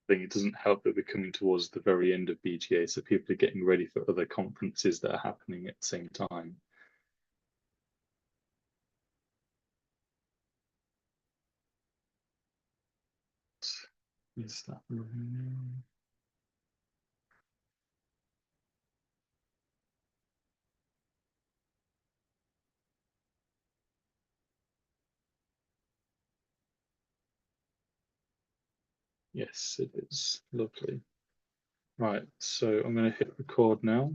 think it doesn't help that we're coming towards the very end of BGA, so people are getting ready for other conferences that are happening at the same time. Is that running? Yes, it is. Lovely. Right, so I'm going to hit record now.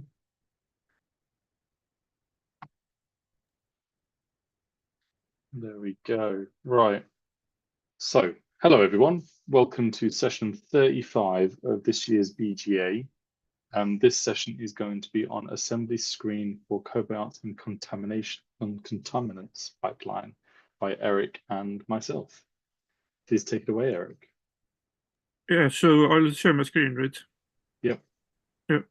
There we go. Right. So, hello everyone. Welcome to session 35 of this year's BGA. This session is going to be on assembly screen for cobalt and contamination and contaminants pipeline by Eric and myself. Please take it away, Eric. Yeah, so I'll share my screen, right? Yep. Yep.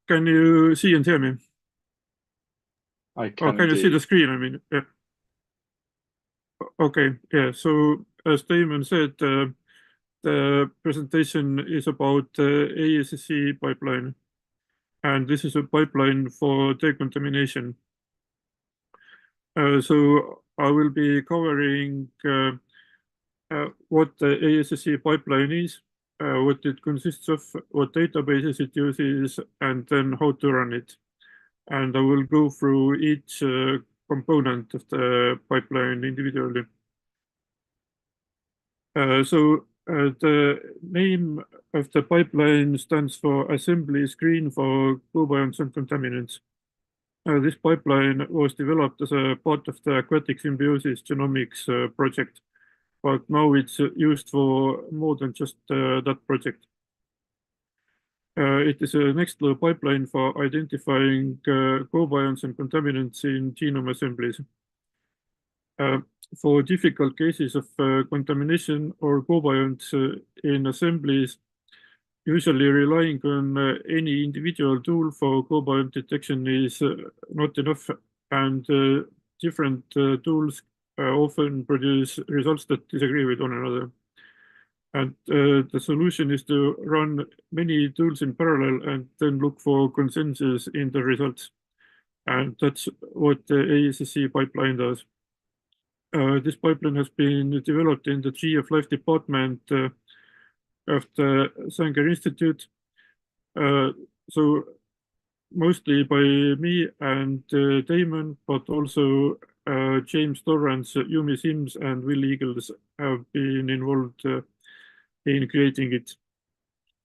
Can you see and hear me? I Or can can you see indeed. the screen? I mean, yeah. Okay, yeah. So as Damon said, the presentation is about Ascc pipeline, and this is a pipeline for decontamination. So I will be covering what the Ascc pipeline is, what it consists of, what databases it uses, and then how to run it. And I will go through each component of the pipeline individually. The name of the pipeline stands for Assembly Screen for Cobionts and Contaminants. This pipeline was developed as a part of the aquatic symbiosis genomics project, but now it's used for more than just that project. It is a next-level pipeline for identifying cobionts and contaminants in genome assemblies. For difficult cases of contamination or cobionts in assemblies, usually relying on any individual tool for cobiont detection is not enough, and different tools often produce results that disagree with one another. And the solution is to run many tools in parallel and then look for consensus in the results. And that's what the Ascc pipeline does. This pipeline has been developed in the Tree of Life department of the Sanger Institute. So mostly by me and Damon, but also James Torrance, Yumi Sims, and Will Eagles have been involved in creating it.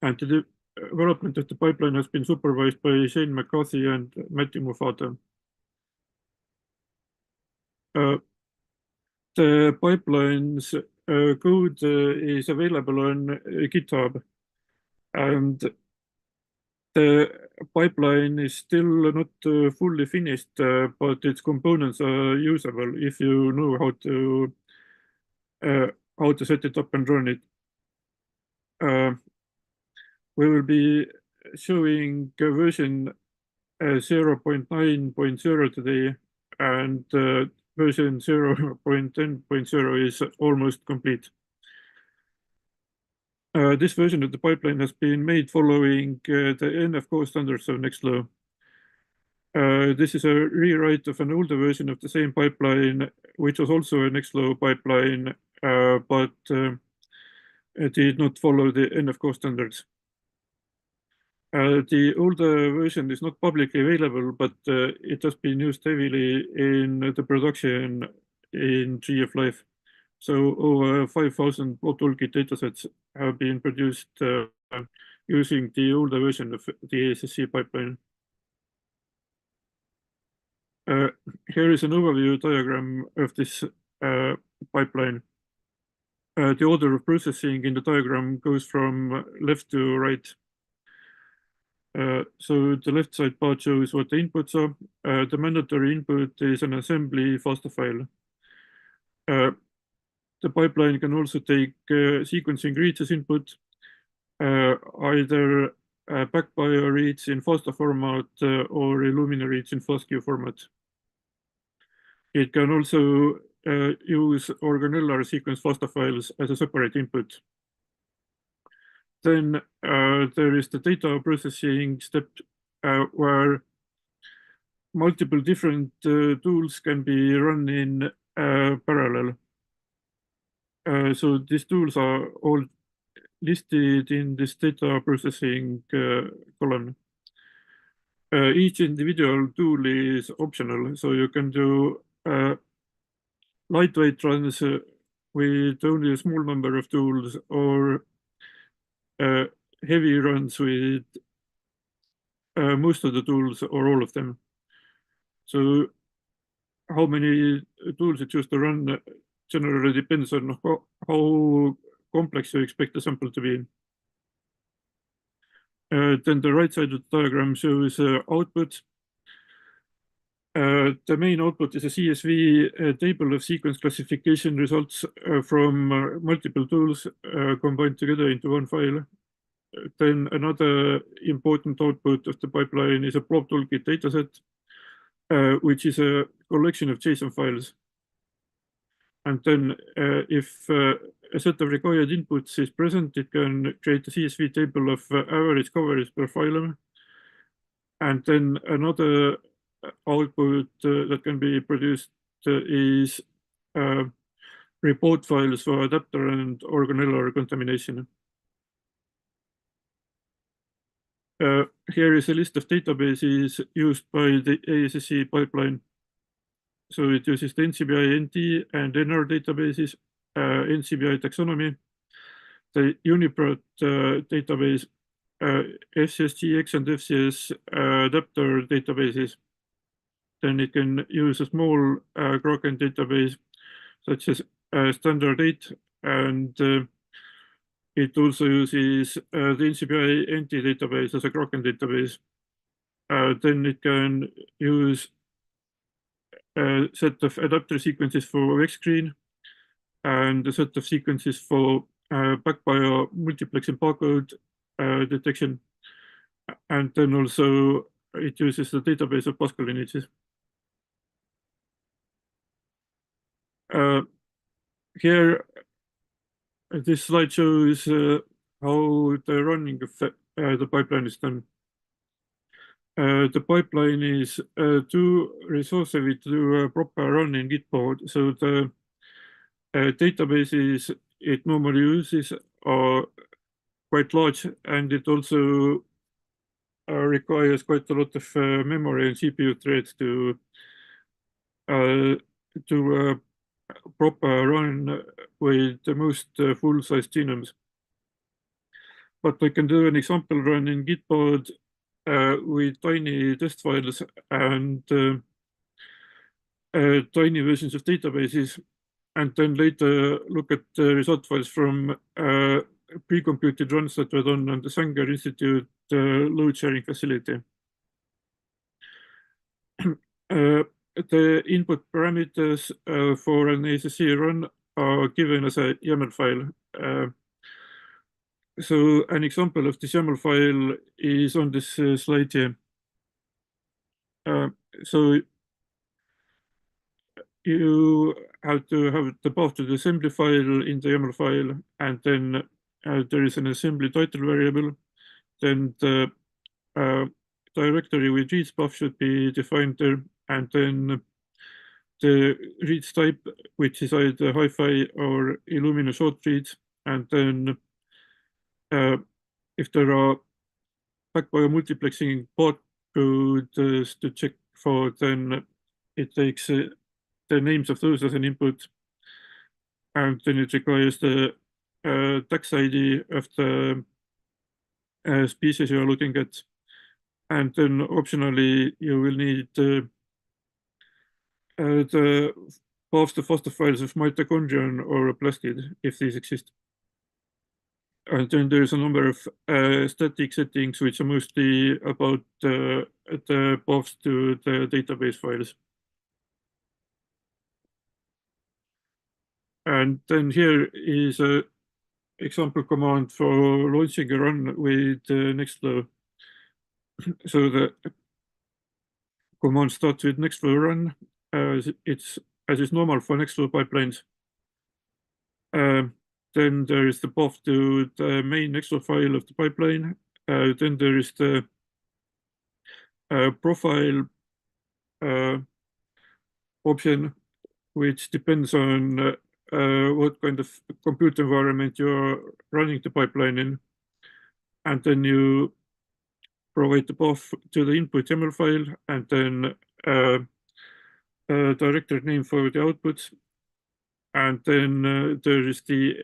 And the development of the pipeline has been supervised by Shane McCarthy and Matthew Mufata. The pipeline's code is available on GitHub, and the pipeline is still not fully finished, but its components are usable if you know how to set it up and run it. We will be showing version 0.9.0 today, and version 0.10.0 is almost complete. This version of the pipeline has been made following the NF core standards of Nextflow. This is a rewrite of an older version of the same pipeline, which was also a Nextflow pipeline, but it did not follow the NF core standards. The older version is not publicly available, but it has been used heavily in the production in Tree of Life. So over 5,000 plot toolkit datasets have been produced using the older version of the Ascc pipeline. Here is an overview diagram of this pipeline. The order of processing in the diagram goes from left to right. So the left side part shows what the inputs are. The mandatory input is an assembly FASTA file. The pipeline can also take sequencing reads as input, either backbio reads in FASTA format or Illumina reads in FASTQ format. It can also use organellar sequence FASTA files as a separate input. Then there is the data processing step where multiple different tools can be run in parallel. So these tools are all listed in this data processing column. Each individual tool is optional, so you can do lightweight runs with only a small number of tools, or heavy runs with most of the tools or all of them. So how many tools you choose to run generally depends on how complex you expect the sample to be. Then the right side of the diagram shows output. The main output is a CSV table of sequence classification results from multiple tools combined together into one file. Then another important output of the pipeline is a probe toolkit dataset, which is a collection of JSON files. And then if a set of required inputs is present, it can create a CSV table of average coverage per phylum. And then another output that can be produced is report files for adapter and organellar contamination. Here is a list of databases used by the Ascc pipeline. So it uses the NCBI NT and NR databases, NCBI taxonomy, the UniProt database, FCSGX and FCS adapter databases. Then it can use a small Kraken database such as standard 8, and it also uses the NCBI NT database as a Kraken database. Then it can use a set of adapter sequences for VEX-screen and a set of sequences for backbio multiplexing barcode detection. And then also it uses the database of Pascal lineages. Here, this slide shows how the running of the pipeline is done. The pipeline is too resource heavy to do a proper run in Gitboard. So the databases it normally uses are quite large, and it also requires quite a lot of memory and CPU threads to proper run with the most full-size genomes. But I can do an example run in Gitboard with tiny test files and tiny versions of databases, and then later look at the result files from pre-computed runs that were done on the Sanger Institute load sharing facility. The input parameters for an Ascc run are given as a YAML file. So an example of this YAML file is on this slide here. So you have to have the path to the assembly file in the YAML file, and then there is an assembly title variable. Then the directory with reads path should be defined there, and then the reads type, which is either hi-fi or Illumina short reads, and then if there are backbio multiplexing barcodes to check for, then it takes the names of those as an input, and then it requires the tax ID of the species you are looking at, and then optionally you will need the paths to FASTA files of mitochondrion or a plastid if these exist. And then there's a number of static settings, which are mostly about the paths to the database files. And then here is a example command for launching a run with Nextflow. So the command starts with Nextflow run. It's as is normal for Nextflow pipelines. Then there is the path to the main Nextflow file of the pipeline. Then there is the profile option, which depends on what kind of compute environment you're running the pipeline in. And then you provide the path to the input YAML file, and then a directory name for the outputs. And then there is the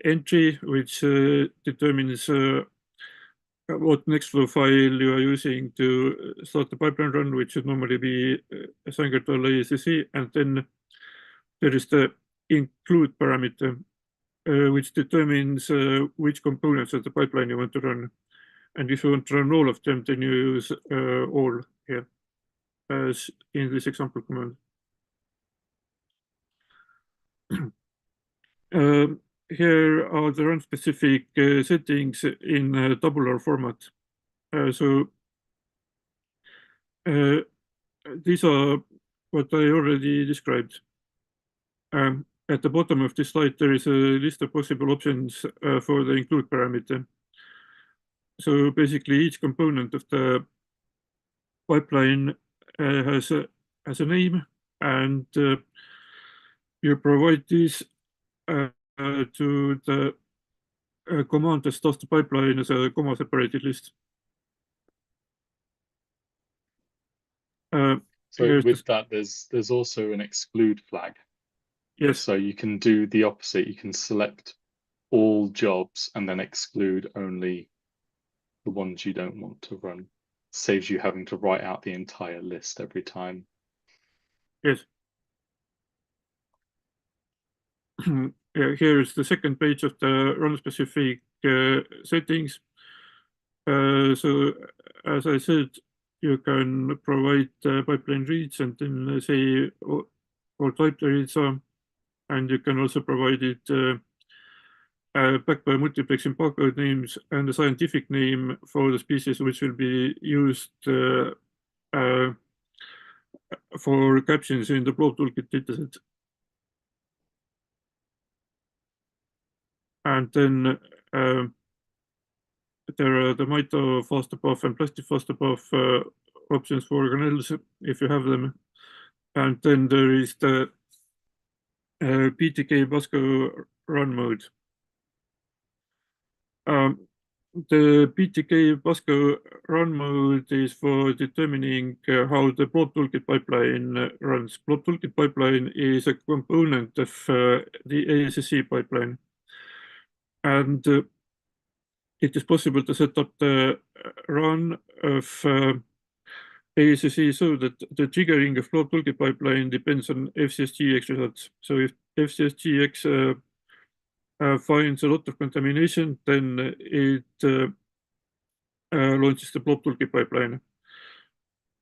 entry, which determines what Nextflow file you are using to start the pipeline run, which should normally be assigned to Ascc. And then there is the include parameter, which determines which components of the pipeline you want to run. And if you want to run all of them, then you use all here, as in this example command. Here are the run-specific settings in tabular format. So these are what I already described. At the bottom of this slide, there is a list of possible options for the include parameter. So basically, each component of the pipeline has a name, and you provide this to the command that starts the pipeline as a comma-separated list. So with that, there's also an exclude flag. Yes. So you can do the opposite. You can select all jobs and then exclude only the ones you don't want to run. Saves you having to write out the entire list every time. Yes. Here is the second page of the run-specific settings. So as I said, you can provide pipeline reads and then say what type the reads are, and you can also provide it backed by multiplexing barcode names and a scientific name for the species which will be used for captions in the Blob toolkit dataset. And then there are the Mito FastPath and Plastic FastPath options for organelles if you have them. And then there is the PTK Basco run mode. The PTK Basco run mode is for determining how the Blob toolkit pipeline runs. Blob toolkit pipeline is a component of the Ascc pipeline. And it is possible to set up the run of Ascc so that the triggering of Blob toolkit pipeline depends on FCSGX results. So if FCSGX finds a lot of contamination, then it launches the Blob toolkit pipeline.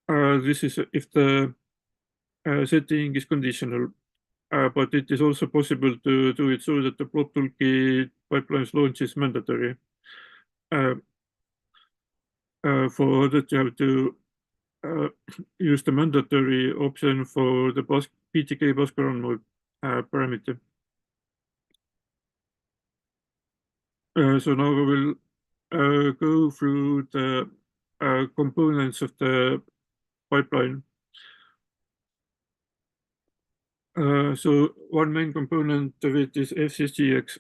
This is if the setting is conditional, but it is also possible to do it so that the Blob toolkit pipeline's launch is mandatory. For that, you have to use the mandatory option for the PTK Basco run mode parameter. So now we will go through the components of the pipeline. So one main component of it is FCSGX.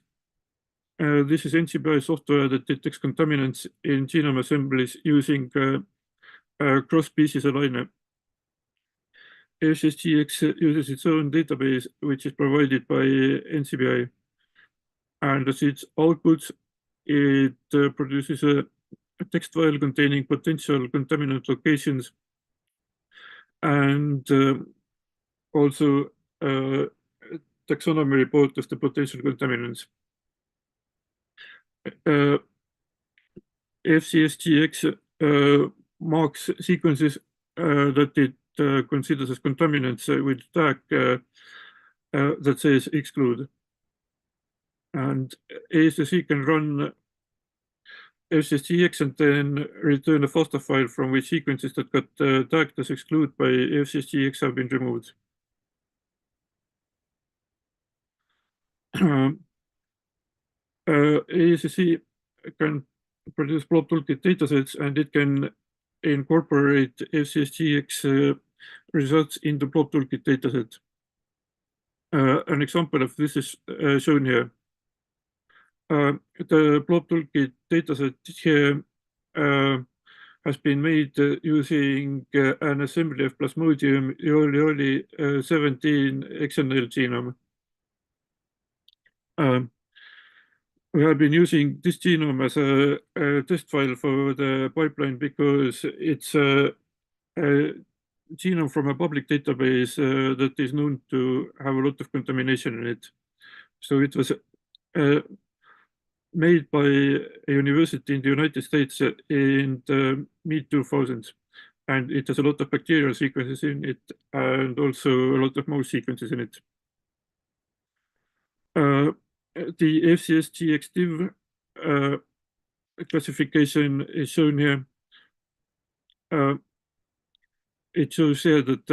This is NCBI software that detects contaminants in genome assemblies using cross-species alignment. FCSGX uses its own database, which is provided by NCBI. And as its outputs, it produces a text file containing potential contaminant locations and also taxonomy report of the potential contaminants. FCSGX marks sequences that it considers as contaminants with tag that says exclude. And Ascc can run FCSGX and then return a FASTA file from which sequences that got tagged as exclude by FCSGX have been removed. Ascc can produce blob toolkit datasets and it can incorporate FCSGX results into blob toolkit dataset. An example of this is shown here. The blob toolkit dataset here has been made using an assembly of Plasmodium early 17 XNL genome. We have been using this genome as a test file for the pipeline because it's a genome from a public database that is known to have a lot of contamination in it. So it was made by a university in the United States in the mid-2000s. And it has a lot of bacterial sequences in it and also a lot of mouse sequences in it. The FCSGX div classification is shown here. It shows here that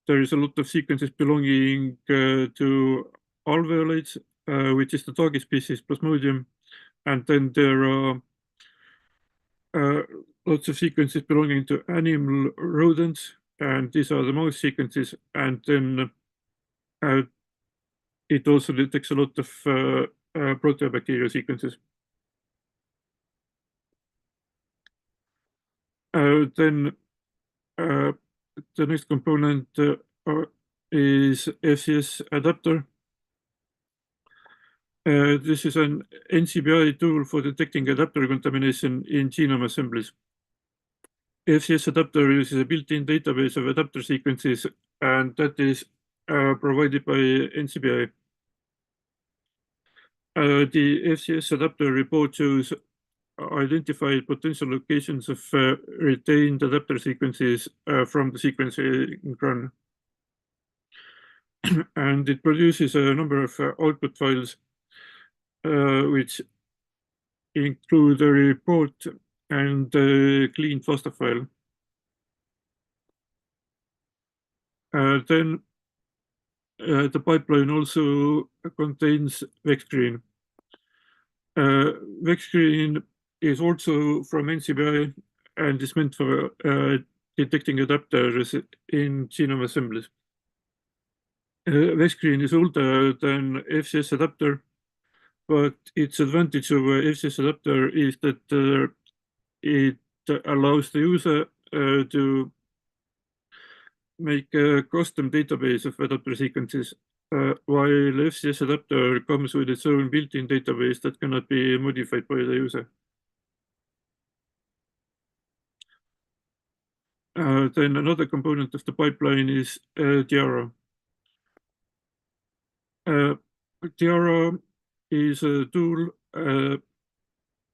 there is a lot of sequences belonging to alveolates, which is the target species Plasmodium. And then there are lots of sequences belonging to animal rodents, and these are the mouse sequences. And then it also detects a lot of proteobacterial sequences. Then the next component is FCS adapter. This is an NCBI tool for detecting adapter contamination in genome assemblies. FCS adapter uses a built-in database of adapter sequences, and that is provided by NCBI. The FCS adapter report shows identified potential locations of retained adapter sequences from the sequencing run. And it produces a number of output files which include a report and a clean FASTA file. Then the pipeline also contains VEC-screen. VEC-screen is also from NCBI and is meant for detecting adapters in genome assemblies. VEC-screen is older than FCS adapter, but its advantage over FCS adapter is that it allows the user to make a custom database of adapter sequences, while FCS adapter comes with its own built-in database that cannot be modified by the user. Then another component of the pipeline is Tiara. Tiara is a tool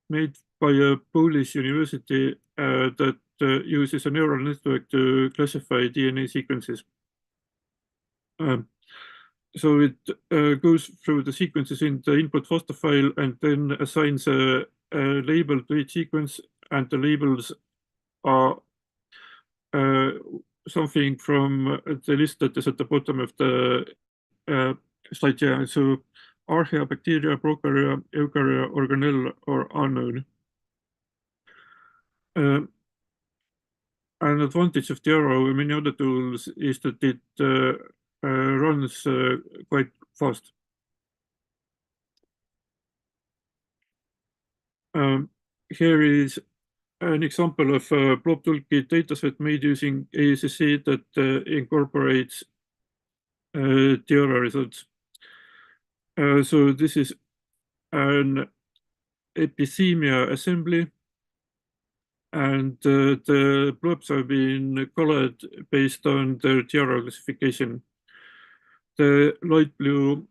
made by a Polish university that uses a neural network to classify DNA sequences. So it goes through the sequences in the input FASTA file and then assigns a label to each sequence, and the labels are something from the list that is at the bottom of the slide here. So archaea, bacteria, prokarya, eukarya, organelle, or unknown. An advantage of Tiara over many other tools is that it runs quite fast. Here is an example of a blob toolkit dataset made using Ascc that incorporates Tiara results. So this is an epithemia assembly, and the blobs have been colored based on their Tiara classification. The light blue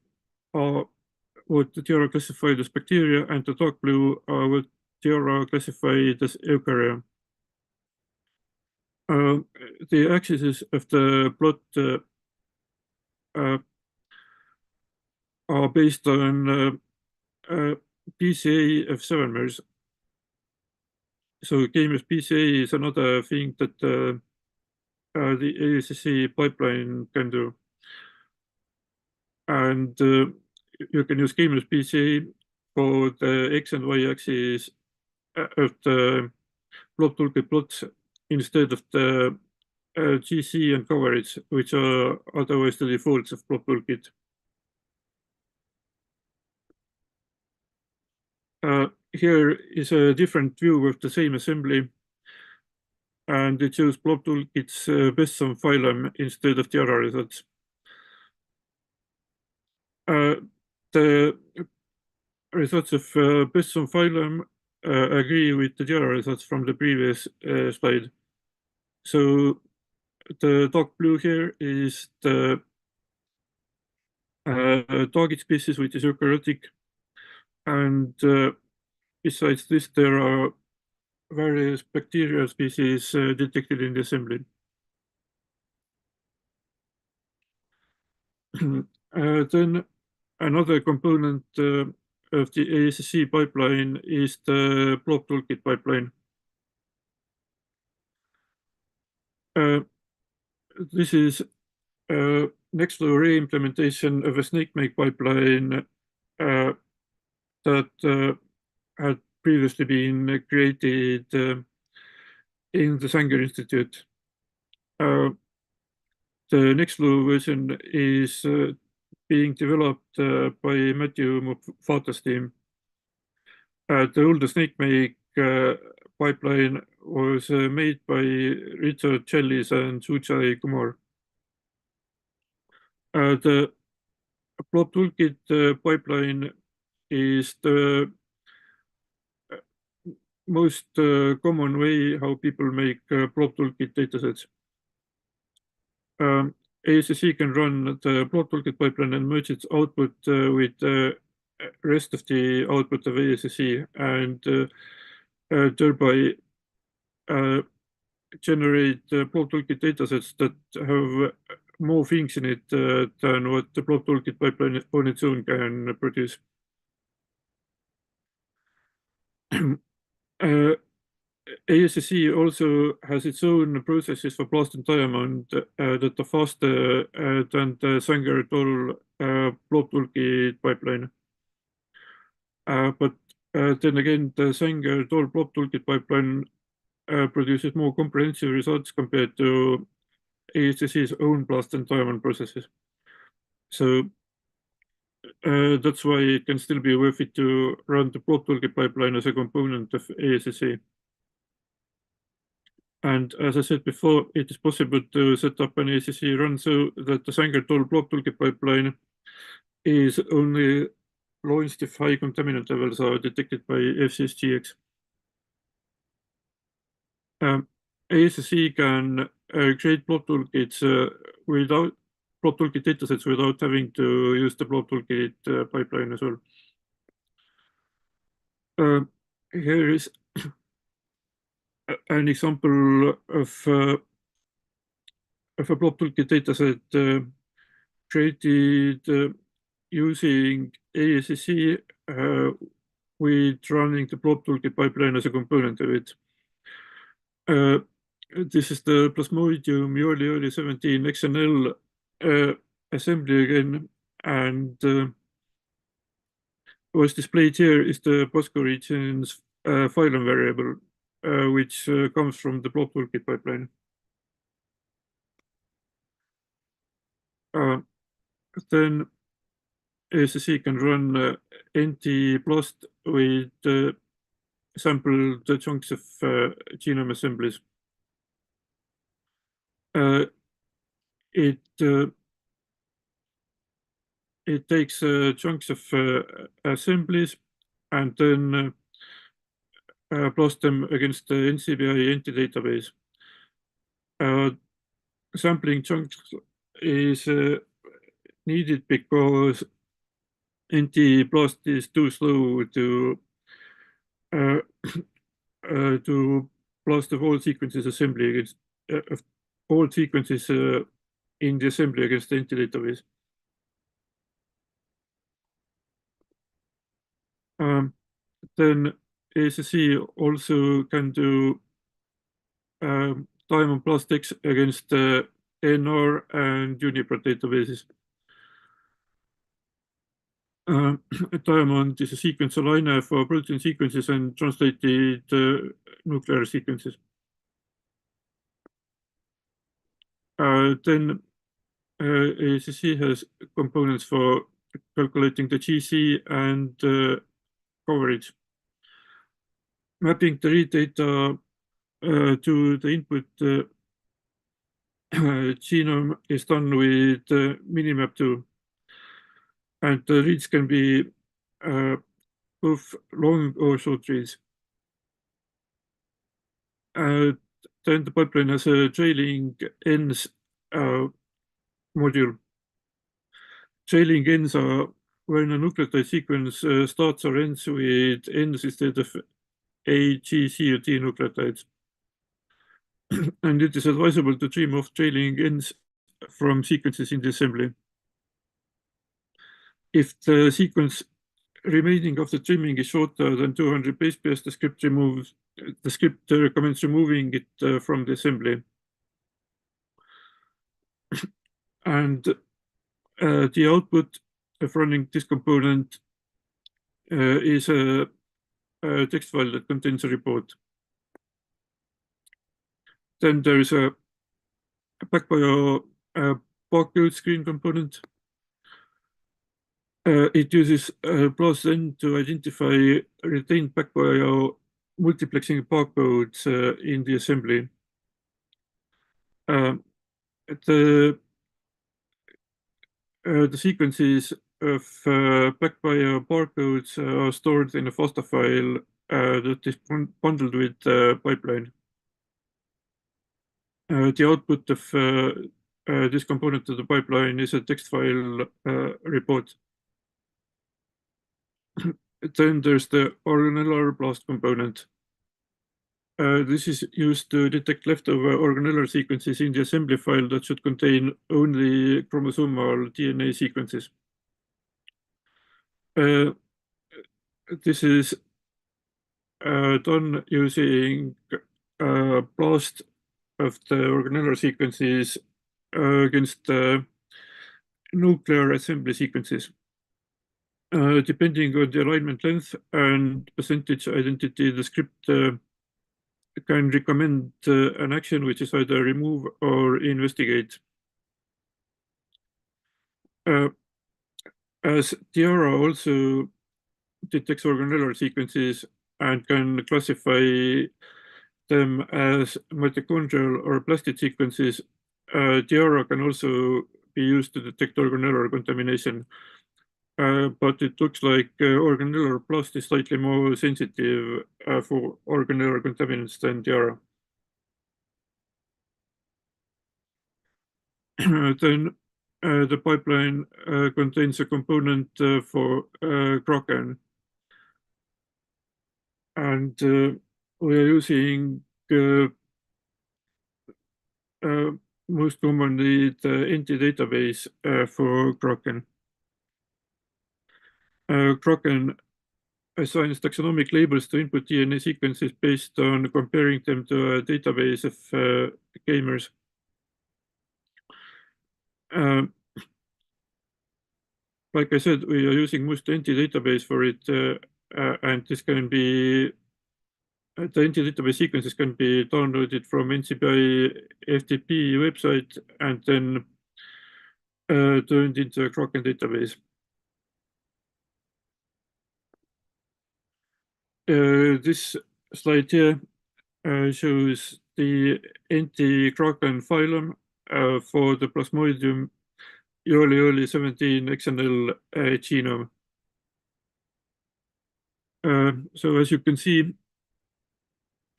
are what TR classified as bacteria, and the dark blue are what TR classified as eukarya. The axes of the plot are based on BCA of 7-mers. So game-use BCA is another thing that the Ascc pipeline can do. And you can use game-use BCA for the X and Y axis of the plot toolkit plots instead of the GC and coverage, which are otherwise the defaults of plot toolkit. Here is a different view of the same assembly, and it shows plot toolkit's best sum phylum instead of the other results. The results of best sum phylum agree with the other results from the previous slide. So the dark blue here is the target species, which is eukaryotic, and besides this, there are various bacterial species detected in the assembly. Then another component of the Ascc pipeline is the plot toolkit pipeline. This is next to re-implementation of a snake-make pipeline that had previously been created in the Sanger Institute. The Nextflow version is being developed by Matthew Mufata's team. The older snake-make pipeline was made by Richard Chellis and Sujay Kumar. The plot toolkit pipeline is the most common way how people make plot toolkit datasets. Ascc can run the plot toolkit pipeline and merge its output with the rest of the output of Ascc, and thereby generate plot toolkit datasets that have more things in it than what the plot toolkit pipeline on its own can produce. Ascc also has its own processes for blast and diamond that are faster than the Sanger tool plot toolkit pipeline. But then again, the Sanger tool plot toolkit pipeline produces more comprehensive results compared to Ascc's own blast and diamond processes. So that's why it can still be worth it to run the plot toolkit pipeline as a component of Ascc. And as I said before, it is possible to set up an Ascc run so that the Sanger tool plot toolkit pipeline is only launched if high contaminant levels are detected by FCSGX. Ascc can create plot toolkits without plot toolkit datasets without having to use the plot toolkit pipeline as well. Here is an example of a plot toolkit dataset created using Ascc with running the plot toolkit pipeline as a component of it. This is the Plasmodium early 17 XNL assembly again, and what's displayed here is the POSCO regions phylum variable, which comes from the plot toolkit pipeline. Then Ascc can run NT-BLAST with sampled chunks of genome assemblies. It takes chunks of assemblies and then blast them against the NCBI entity database. Sampling chunks is needed because NT-BLAST is too slow to blast the whole sequences assembly against all sequences in the assembly against the NT database. Then Ascc also can do Diamond Blast X against NR and Juniper databases. Diamond is a sequence aligner for protein sequences and translated nuclear sequences. Then Ascc has components for calculating the GC and coverage. Mapping the read data to the input genome is done with Minimap 2. And the reads can be both long or short reads. Then the pipeline has a trailing ends module. Trailing ends are when a nucleotide sequence starts or ends with ends instead of A, G, C, or T nucleotides. And it is advisable to trim off trailing ends from sequences in the assembly. If the sequence remaining of the trimming is shorter than 200 base pairs, the script recommends removing it from the assembly. And the output of running this component is a text file that contains a report. Then there is a backbio barcode screen component. It uses +N to identify retained backbio multiplexing barcodes in the assembly. The sequences of backbio barcodes are stored in a FASTA file that is bundled with the pipeline. The output of this component of the pipeline is a text file report. Then there's the organellar blast component. This is used to detect leftover organellar sequences in the assembly file that should contain only chromosomal DNA sequences. This is done using blast of the organellar sequences against the nuclear assembly sequences. Depending on the alignment length and percentage identity, the script can recommend an action which is either remove or investigate. As Tiara also detects organellar sequences and can classify them as mitochondrial or plastid sequences, Tiara can also be used to detect organellar contamination. But it looks like organellar blast is slightly more sensitive for organellar contaminants than Tiara. Then the pipeline contains a component for Kraken. And we are using most commonly the NT database for Kraken. Kraken assigns taxonomic labels to input DNA sequences based on comparing them to a database of gamers. Like I said, we are using most NT database for it, and this can be the NT database sequences can be downloaded from NCBI FTP website and then turned into a Kraken database. This slide here shows the NT-Kraken phylum for the Plasmodium early 17 XNL genome. So as you can see,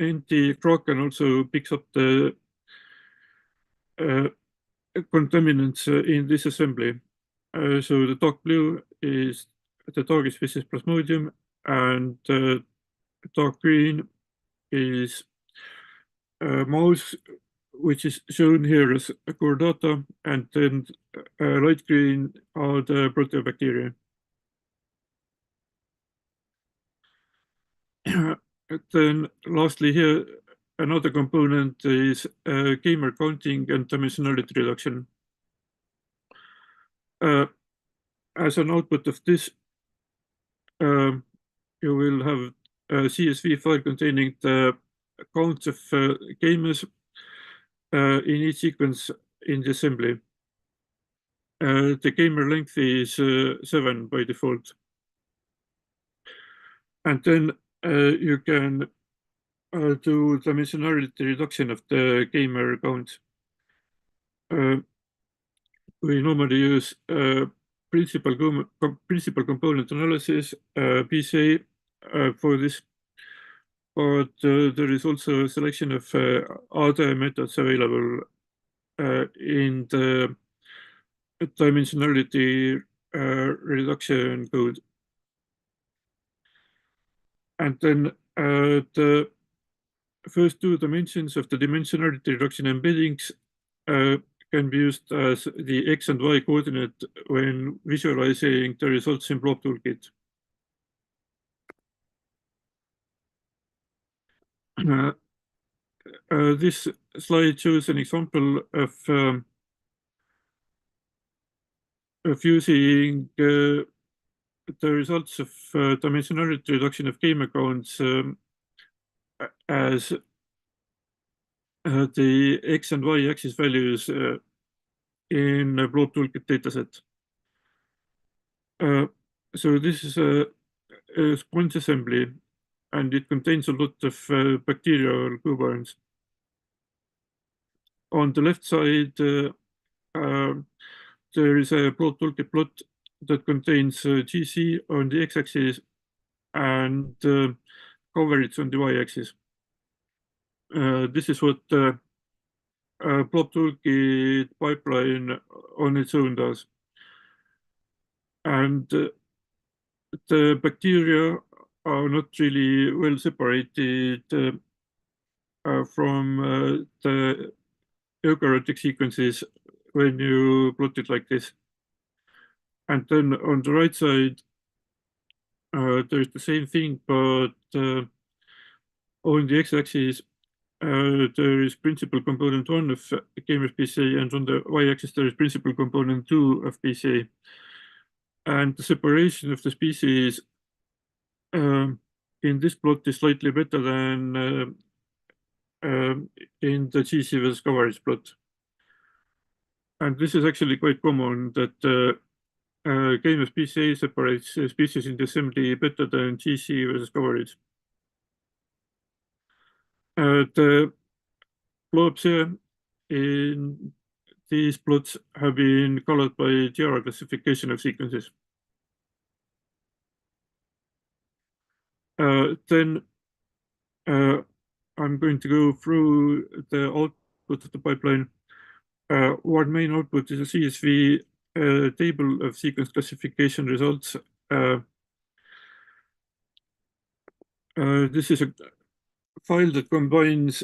NT-Kraken also picks up the contaminants in this assembly. So the dark blue is the dark species Plasmodium, and dark green is mouse, which is shown here as chordata, and then light green are the proteobacteria. Then lastly here, another component is gamer counting and dimensionality reduction. As an output of this, you will have a CSV file containing the counts of gamers in each sequence in the assembly. The gamer length is 7 by default. And then you can do dimensionality reduction of the gamer count. We normally use principal component analysis, BGA, for this, but there is also a selection of other methods available in the dimensionality reduction code. And then the first two dimensions of the dimensionality reduction embeddings can be used as the X and Y coordinate when visualizing the results in Blob Toolkit. This slide shows an example of using the results of dimensionality reduction of game accounts as the X and Y axis values in a Blob Toolkit dataset. So this is a sponge assembly, and it contains a lot of bacterial cobarians. On the left side, there is a Blob Toolkit plot that contains GC on the x-axis and coverage on the y-axis. This is what Blob Toolkit pipeline on its own does. And the bacteria are not really well separated from the eukaryotic sequences when you plot it like this. And then on the right side, there's the same thing, but on the x-axis, there is principal component 1 of gamer's BCA, and on the y-axis, there is principal component 2 of BCA. And the separation of the species in this plot is slightly better than in the GC versus coverage plot. And this is actually quite common that gamer's BCA separates species in the assembly better than GC versus coverage. The blobs here in these plots have been colored by tiara classification of sequences. Then I'm going to go through the output of the pipeline. One main output is a CSV table of sequence classification results. This is a file that combines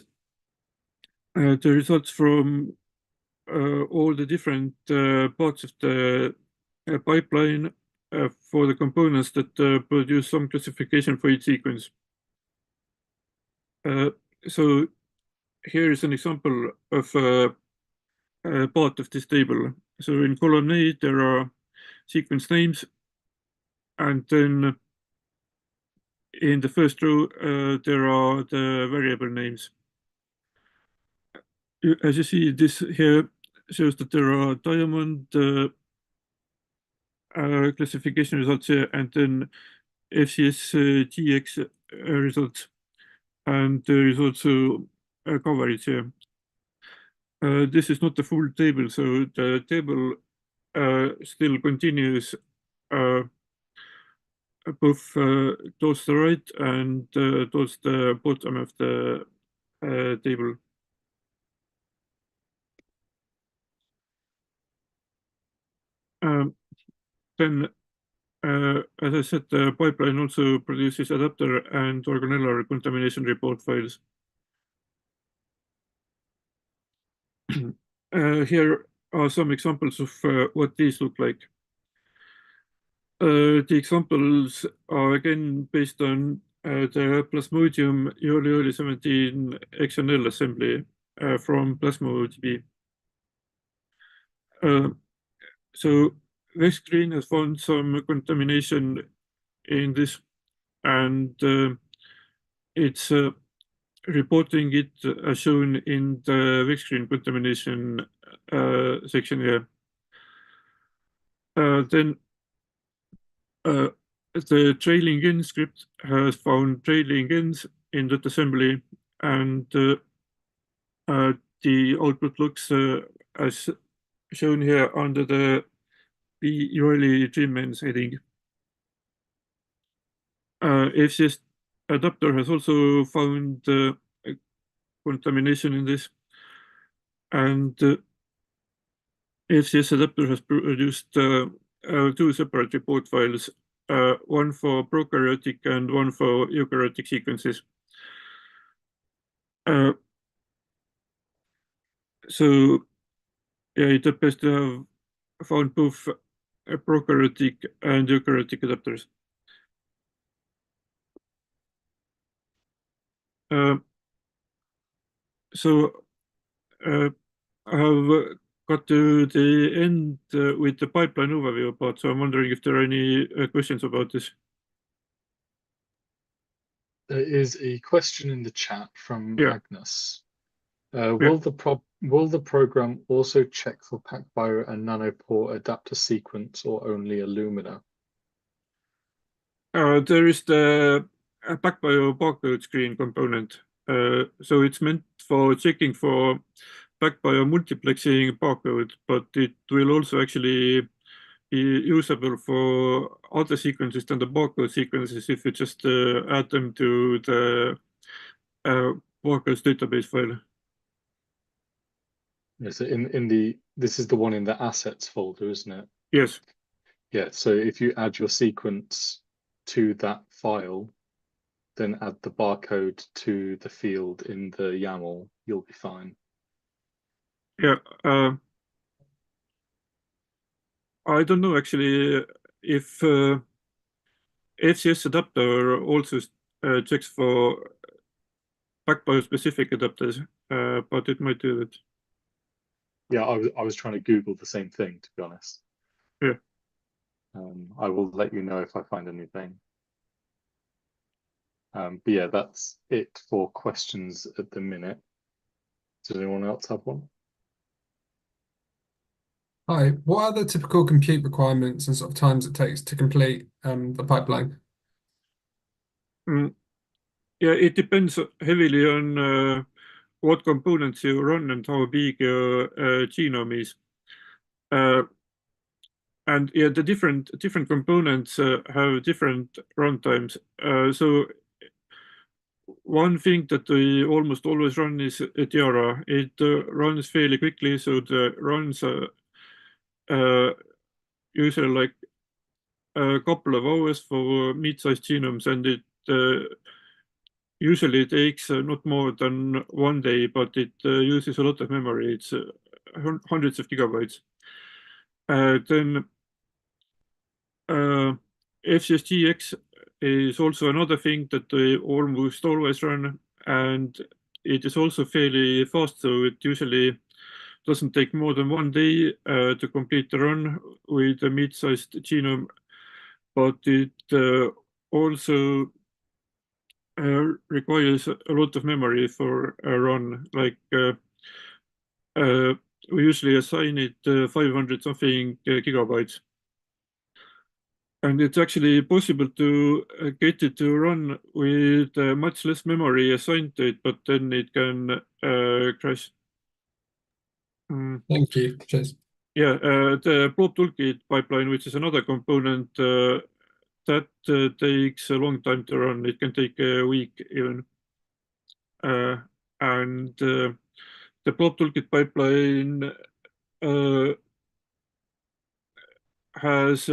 the results from all the different parts of the pipeline for the components that produce some classification for each sequence. So here is an example of part of this table. So in column A, there are sequence names, and then in the first row, there are the variable names. As you see, this here shows that there are diamond classification results here, and then FCS GX results. And there is also a coverage here. This is not the full table, so the table still continues both towards the right and towards the bottom of the table. Then As I said, the pipeline also produces adapter and organellar contamination report files. Here are some examples of what these look like. The examples are again based on the Plasmodium early 17 XNL assembly from PlasmoDB. So Vexcreen has found some contamination in this, and it's reporting it as shown in the Vexcreen contamination section here. Then the trailing in script has found trailing ins in that assembly, and the output looks as shown here under the early treatments heading. FCS adapter has also found contamination in this, and FCS adapter has produced two separate report files, one for prokaryotic and one for eukaryotic sequences. So yeah, it appears to have found both prokaryotic and eukaryotic adapters. So I have got to the end with the pipeline overview part, so I'm wondering if there are any questions about this. There is a question in the chat from Yeah. Agnes. Will the program also check for PacBio and nanopore adapter sequence or only Illumina? There is the PacBio barcode screen component. So it's meant for checking for PacBio multiplexing barcode, but it will also actually be usable for other sequences than the barcode sequences if you just add them to the barcodes database file. Yeah, so this is the one in the assets folder, isn't it? Yes. Yeah, so if you add your sequence to that file, then add the barcode to the field in the YAML, you'll be fine. Yeah. I don't know actually if FCS adapter also checks for PacBio specific adapters, but it might do it. Yeah, I was trying to Google the same thing, to be honest. Yeah. I will let you know if I find anything. But yeah, that's it for questions at the minute. Does anyone else have one? Hi, what are the typical compute requirements and sort of times it takes to complete the pipeline? Yeah, it depends heavily on what components you run and how big your genome is. And yeah, the different components have different runtimes. So one thing that we almost always run is Tiara. It runs fairly quickly, so the runs usually like a couple of hours for mid-sized genomes, and it usually takes not more than 1 day, but it uses a lot of memory. It's hundreds of gigabytes. Then FCSGX is also another thing that we almost always run, and it is also fairly fast, so it usually doesn't take more than 1 day to complete the run with a mid-sized genome, but it also requires a lot of memory for a run. Like we usually assign it 500 something gigabytes. And it's actually possible to get it to run with much less memory assigned to it, but then it can crash. Thank you. Cheers. Yeah, the probe toolkit pipeline, which is another component, that takes a long time to run. It can take a week even. And the probe toolkit pipeline has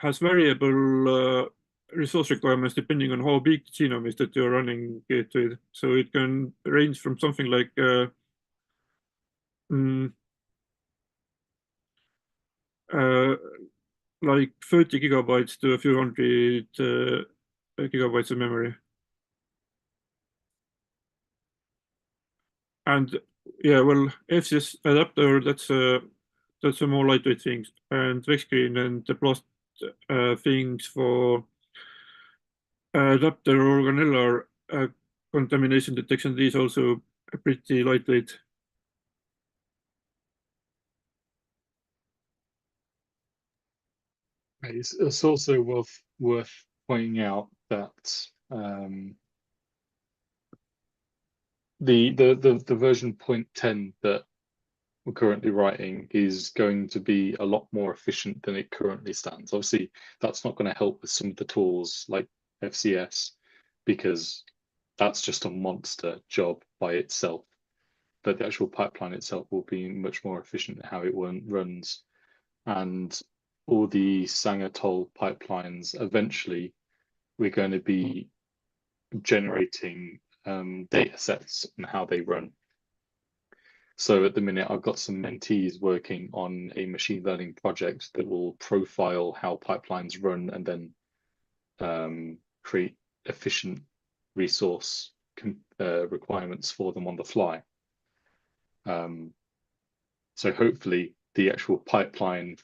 has variable resource requirements depending on how big the genome is that you're running it with. So it can range from something like like 30 gigabytes to a few hundred gigabytes of memory. And yeah, well, FCS adapter, that's a more lightweight thing. And Vexcreen and the Blast things for adapter organellar contamination detection, these also pretty lightweight. It's also worth pointing out that the version 0.10 that we're currently writing is going to be a lot more efficient than it currently stands. Obviously, that's not going to help with some of the tools like FCS because that's just a monster job by itself. But the actual pipeline itself will be much more efficient in how it runs. And all the Sangatol pipelines, eventually, we're going to be generating data sets and how they run. So at the minute, I've got some mentees working on a machine learning project that will profile how pipelines run and then create efficient resource requirements for them on the fly. So hopefully the actual pipeline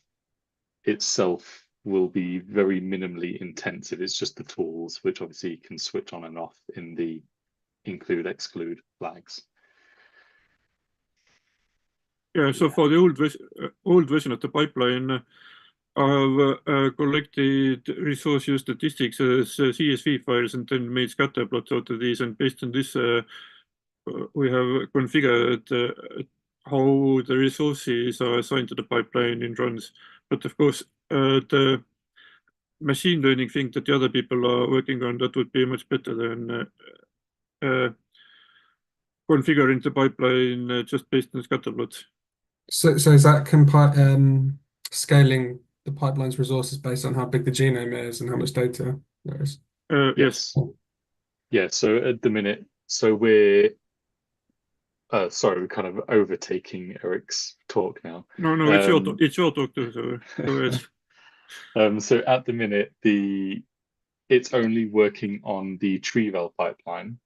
itself will be very minimally intensive. It's just the tools, which obviously can switch on and off in the include, exclude flags. Yeah, so for the old version of the pipeline, I've collected resource use statistics as CSV files and then made scatter plots out of these. And based on this, we have configured how the resources are assigned to the pipeline in runs. But of course, the machine learning thing that the other people are working on, that would be much better than configuring the pipeline just based on scatter plots. So is that scaling the pipeline's resources based on how big the genome is and how much data there is? Yes. Yeah, so at the minute, so we're sorry, we're kind of overtaking Eric's talk now. No, it's your talk too, so go ahead. So at the minute, it's only working on the Treevel pipeline,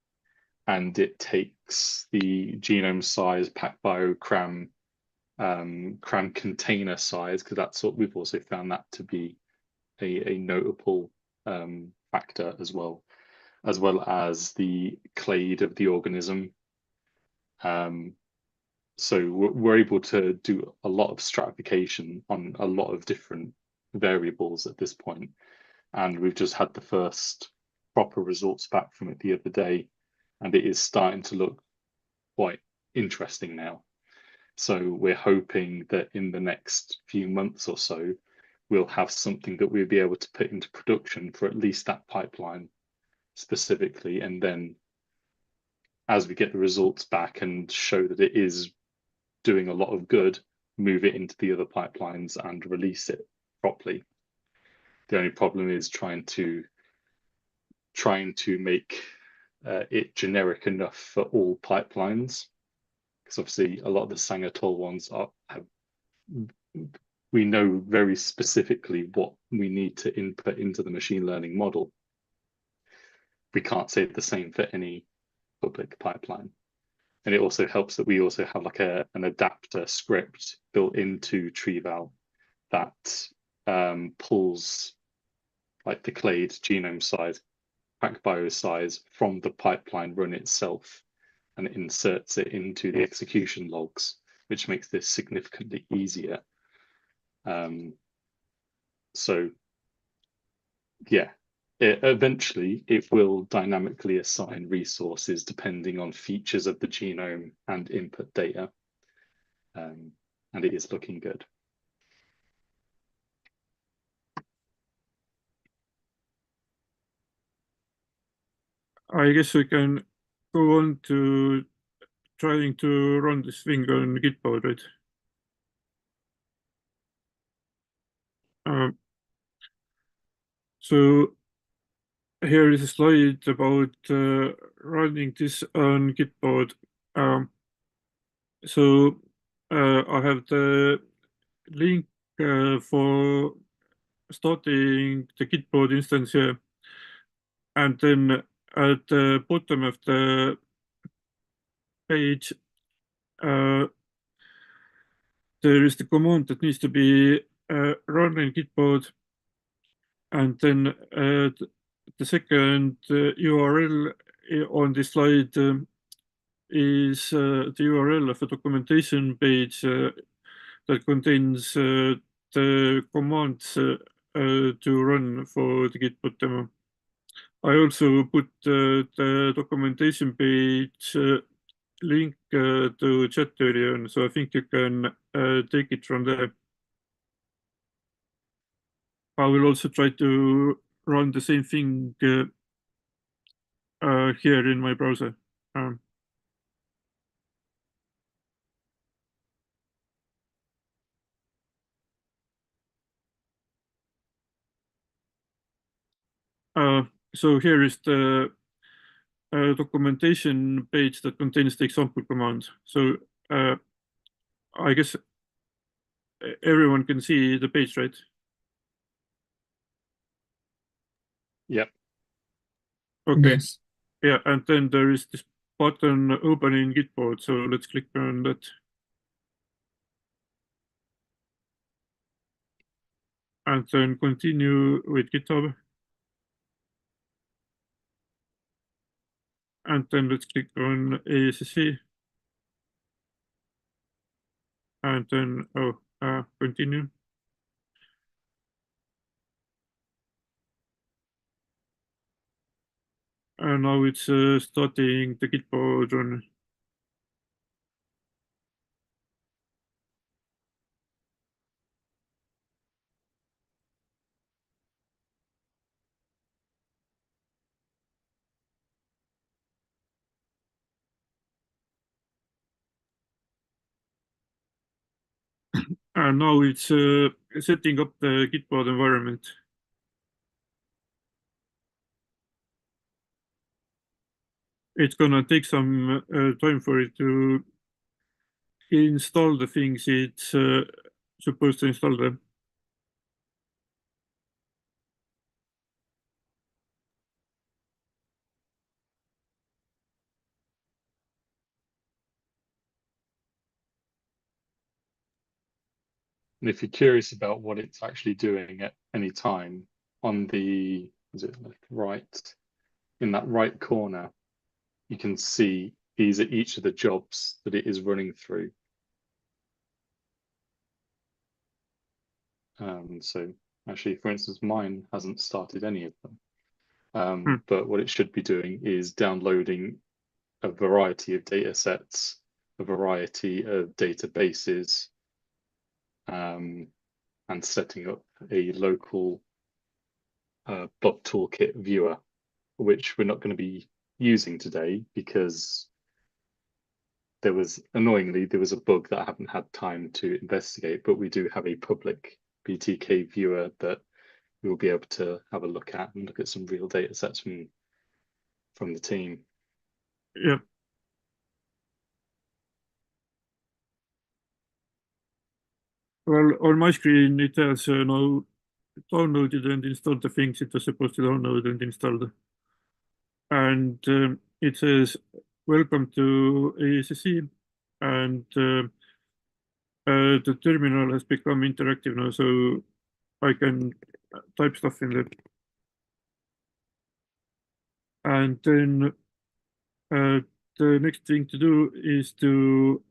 and it takes the genome size, PacBio, CRAN container size, because that's what we've also found that to be a notable factor as well as the clade of the organism. So we're able to do a lot of stratification on a lot of different variables at this point. And we've just had the first proper results back from it the other day, and it is starting to look quite interesting now. So we're hoping that in the next few months or so, we'll have something that we'll be able to put into production for at least that pipeline specifically. And then as we get the results back and show that it is doing a lot of good, move it into the other pipelines and release it properly. The only problem is trying to make it generic enough for all pipelines, because obviously a lot of the Sangatol ones we know very specifically what we need to input into the machine learning model. We can't say the same for any public pipeline. And it also helps that we also have like an adapter script built into Treevel that pulls like the clade genome size, PacBio size from the pipeline run itself and inserts it into the execution logs, which makes this significantly easier. So yeah, eventually it will dynamically assign resources depending on features of the genome and input data. And it is looking good. I guess we can go on to trying to run this thing on Gitboard, right? So here is a slide about running this on Gitboard. So I have the link for starting the Gitboard instance here. And then at the bottom of the page, there is the command that needs to be run in Gitboard. And then the second URL on this slide is the URL of a documentation page that contains the commands to run for the Gitboard demo. I also put the documentation page link to chat earlier on, so I think you can take it from there. I will also try to run the same thing here in my browser. So here is the documentation page that contains the example command. So I guess everyone can see the page, right? Yep. Okay. Yes. Yeah, and then there is this button open in Gitboard. So let's click on that. And then continue with GitHub. And then let's click on Ascc. And then, continue. And now it's starting the Gitboard run. And now it's setting up the Gitboard environment. It's gonna take some time for it to install the things it's supposed to install them. And if you're curious about what it's actually doing at any time, on the, is it like right, in that right corner, you can see these are each of the jobs that it is running through. So actually, for instance, mine hasn't started any of them. But what it should be doing is downloading a variety of data sets, a variety of databases, and setting up a local bug toolkit viewer, which we're not going to be using today because annoyingly, there was a bug that I haven't had time to investigate, but we do have a public BTK viewer that we'll be able to have a look at and look at some real data sets from the team. Yeah. Well, on my screen, it has now downloaded and installed the things it was supposed to download and install. And it says, welcome to Ascc. And the terminal has become interactive now, so I can type stuff in there. And then the next thing to do is to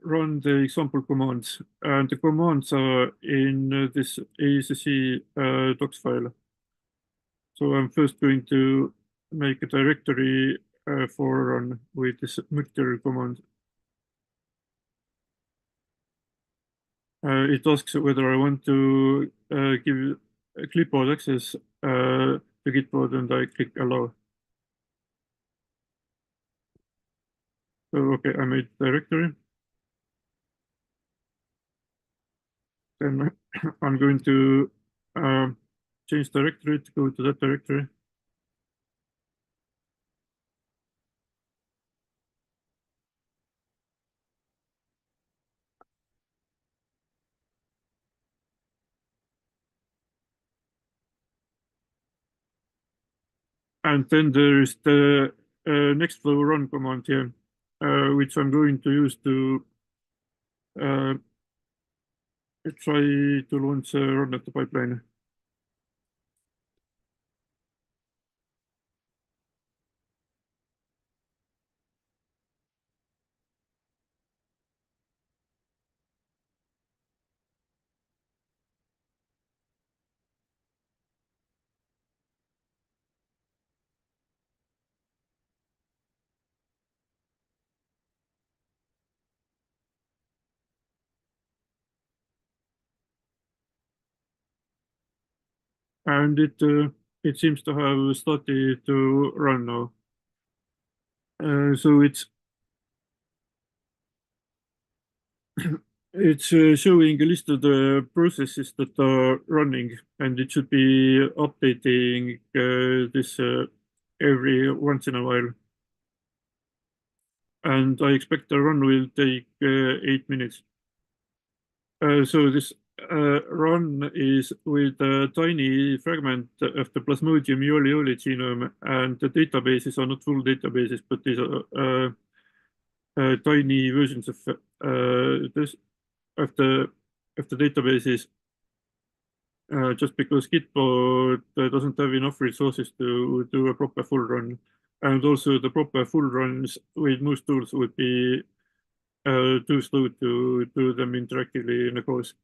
run the example commands, and the commands are in this Ascc docs file. So I'm first going to make a directory for run with this mixture command. It asks whether I want to give a clipboard access to Gitboard, and I click allow. So okay, I made directory. Then I'm going to change directory to go to that directory. And then there is the nextflow run command here, which I'm going to use to try to launch a run at the pipeline. And it seems to have started to run now. So it's showing a list of the processes that are running, and it should be updating this every once in a while. And I expect the run will take 8 minutes. So this run is with a tiny fragment of the Plasmodium yoli genome, and the databases are not full databases, but these are tiny versions of this of the databases. Just because Gitbot doesn't have enough resources to do a proper full run, and also the proper full runs with most tools would be too slow to do them interactively in a course.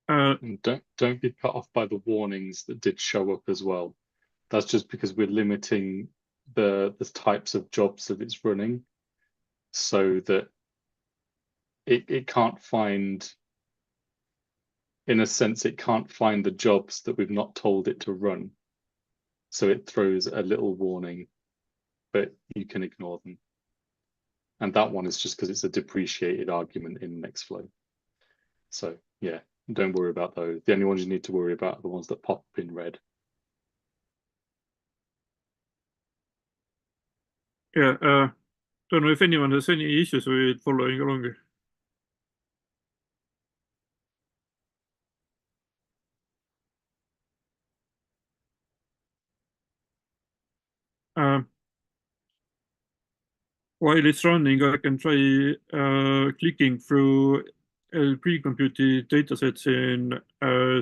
And don't be cut off by the warnings that did show up as well. That's just because we're limiting the types of jobs that it's running, so that it can't find, in a sense, it can't find the jobs that we've not told it to run. So it throws a little warning, but you can ignore them. And that one is just because it's a depreciated argument in Nextflow. So yeah, don't worry about those. The only ones you need to worry about are the ones that pop up in red. Yeah, don't know if anyone has any issues with following along. While it's running, I can try clicking through pre-computed datasets in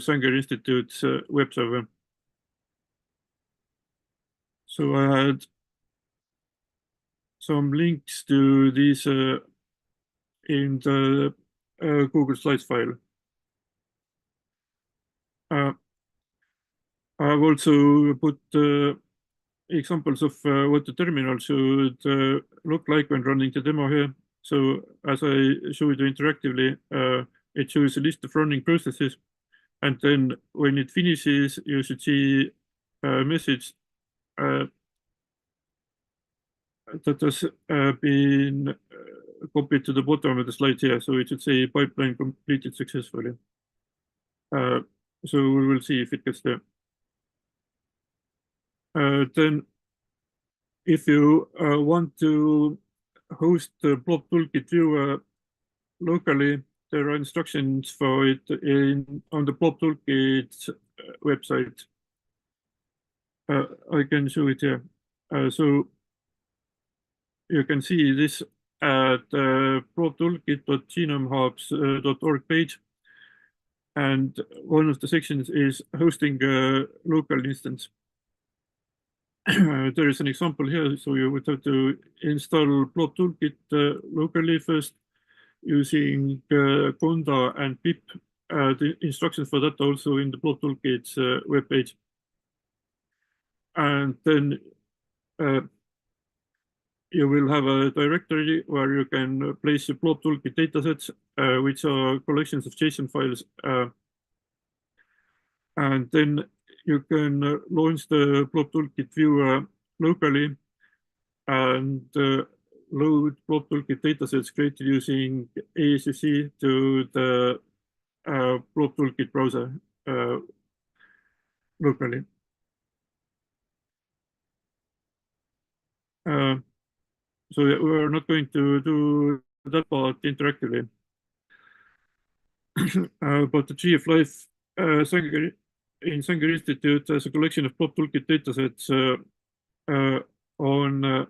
Sanger Institute's web server. So I had some links to these in the Google Slides file. I have also put examples of what the terminal should look like when running the demo here. So as I showed you interactively, it shows a list of running processes. And then when it finishes, you should see a message that has been copied to the bottom of the slide here. So it should say pipeline completed successfully. So we will see if it gets there. Then if you want to host the Blob Toolkit viewer locally, there are instructions for it on the Blob Toolkit website. I can show it here. So you can see this at blobtoolkit.genomehubs.org page. And one of the sections is hosting a local instance. There is an example here, so you would have to install Blob Toolkit locally first using conda and pip. The instructions for that also in the Blob Toolkit's webpage. And then you will have a directory where you can place your Blob Toolkit datasets, which are collections of JSON files. And then you can launch the Blob Toolkit viewer locally. And load blob toolkit datasets created using Ascc to the blob toolkit browser locally. So we're not going to do that part interactively. But the GF Life in Sanger Institute has a collection of blob toolkit datasets on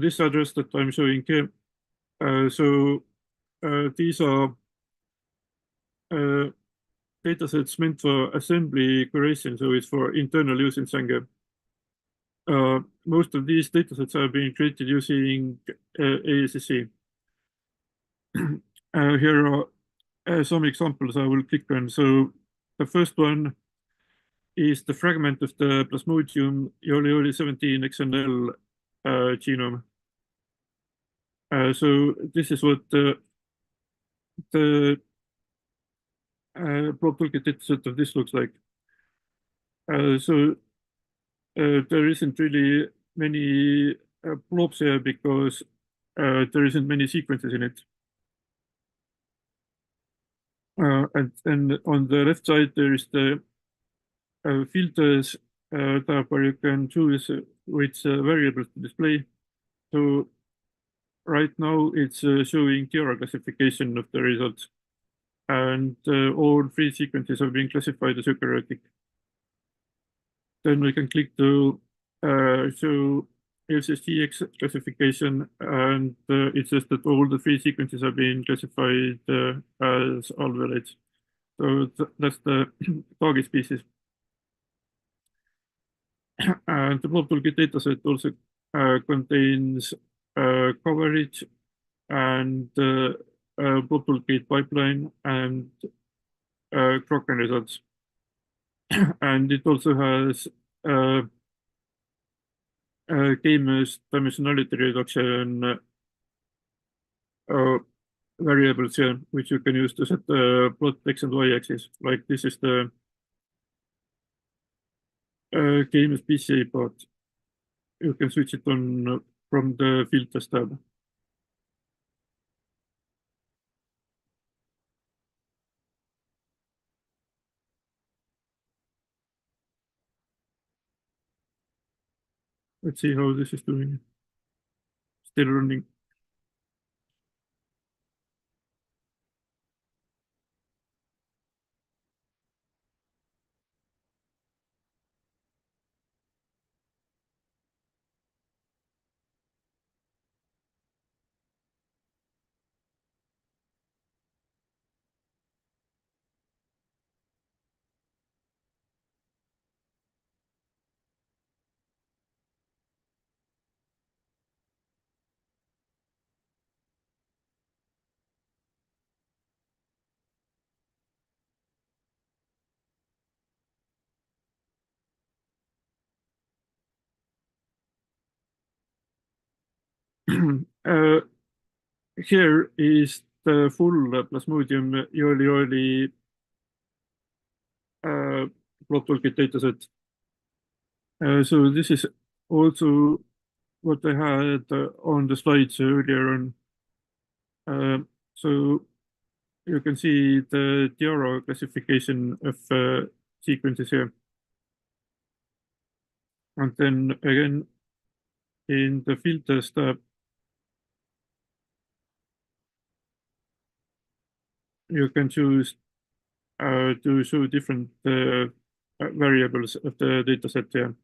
this address that I'm showing here. So these are datasets meant for assembly curation, so it's for internal use in Sanger. Most of these datasets have been created using Ascc. Here are some examples I will click on. So the first one is the fragment of the Plasmodium Yoli 17 XNL genome. So this is what the blob toolkit dataset of this looks like. So there isn't really many blobs here because there isn't many sequences in it. And then on the left side, there is the filters tab where you can choose which variables to display. So right now it's showing TR classification of the results. And all three sequences have been classified as eukaryotic. Then we can click to show LCSTX classification, and it says that all the three sequences have been classified as alveolates. So that's the target species. And the blob toolkit dataset also contains coverage and blob toolkit pipeline and Kraken results. And it also has k-mesh dimensionality reduction variables here, which you can use to set the plot x and y axis. Like this is the k-mesh PCA part. You can switch it on from the filters tab. Let's see how this is doing. Still running. Here is the full Plasmodium Yoli blob toolkit dataset. So this is also what I had on the slides earlier on. So you can see the Tiara classification of sequences here. And then again, in the filters tab, you can choose to show different variables of the dataset here.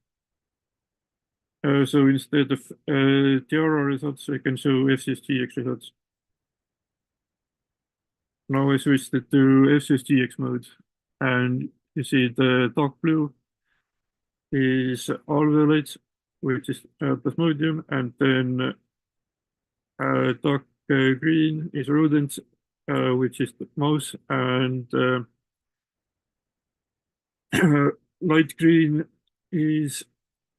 So instead of Tiara results, I can show FCSTX results. Now I switched it to FCSTX mode, and you see the dark blue is alveolates, which is Plasmodium, and then dark green is rodents, which is the mouse, and light green is